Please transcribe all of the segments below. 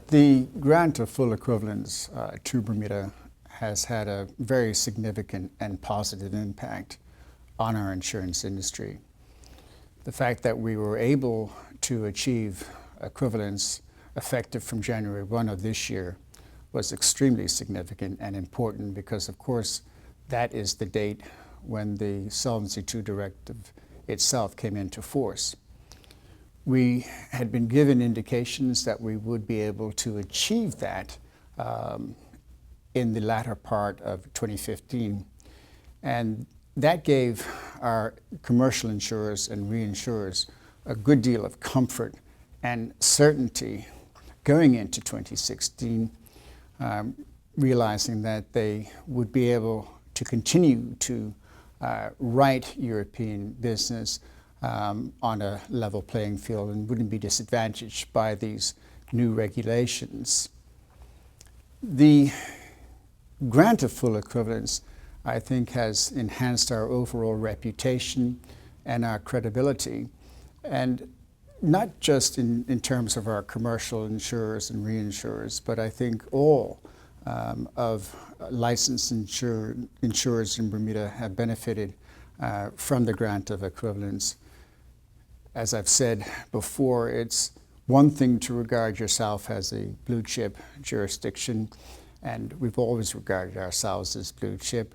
The grant of full equivalence to Bermuda has had a very significant and positive impact on our insurance industry. The fact that we were able to achieve equivalence effective from January 1 of this year was extremely significant and important because, of course, that is the date when the Solvency II directive itself came into force. We had been given indications that we would be able to achieve that in the latter part of 2015. And that gave our commercial insurers and reinsurers a good deal of comfort and certainty going into 2016, realizing that they would be able to continue to write European business on a level playing field and wouldn't be disadvantaged by these new regulations. The grant of full equivalence, I think, has enhanced our overall reputation and our credibility, and not just in terms of our commercial insurers and reinsurers, but I think all of licensed insurers in Bermuda have benefited from the grant of equivalence. As I've said before, it's one thing to regard yourself as a blue chip jurisdiction, and we've always regarded ourselves as blue chip,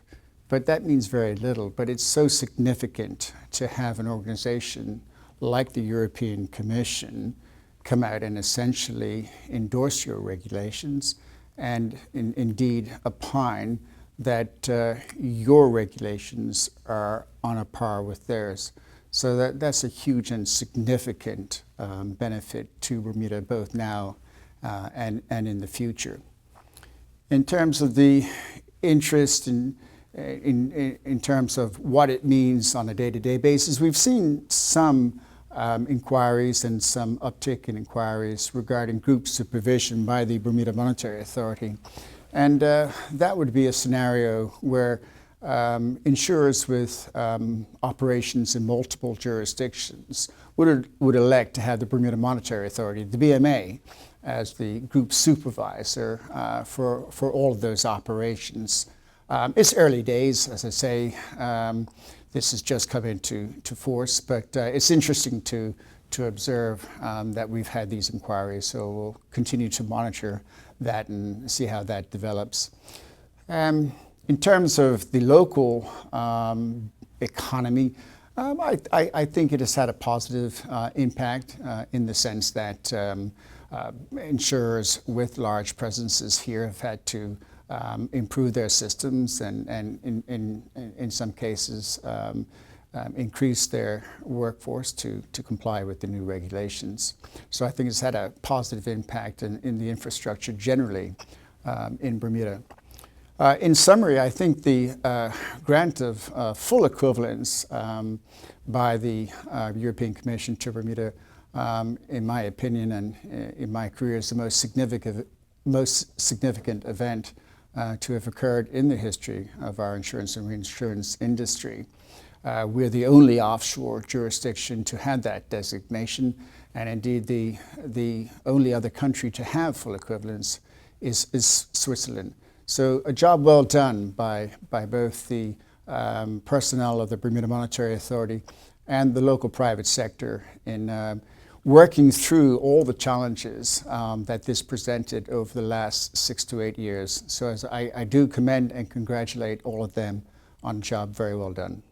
but that means very little. But it's so significant to have an organization like the European Commission come out and essentially endorse your regulations and indeed opine that your regulations are on a par with theirs. So that's a huge and significant benefit to Bermuda, both now and in the future. In terms of the interest in terms of what it means on a day-to-day basis, we've seen some inquiries and some uptick in inquiries regarding group supervision by the Bermuda Monetary Authority. And that would be a scenario where insurers with operations in multiple jurisdictions would elect to have the Bermuda Monetary Authority, the BMA, as the group supervisor for all of those operations. It's early days, as I say. This has just come into force, but it's interesting to observe that we've had these inquiries, so we'll continue to monitor that and see how that develops. In terms of the local economy, I think it has had a positive impact in the sense that insurers with large presences here have had to improve their systems and in some cases increase their workforce to comply with the new regulations. So I think it's had a positive impact in the infrastructure generally in Bermuda. In summary, I think the grant of full equivalence by the European Commission to Bermuda, in my opinion and in my career, is the most significant event to have occurred in the history of our insurance and reinsurance industry. We're the only offshore jurisdiction to have that designation, and indeed the only other country to have full equivalence is Switzerland. So a job well done by both the personnel of the Bermuda Monetary Authority and the local private sector in working through all the challenges that this presented over the last 6 to 8 years. So I do commend and congratulate all of them on a job very well done.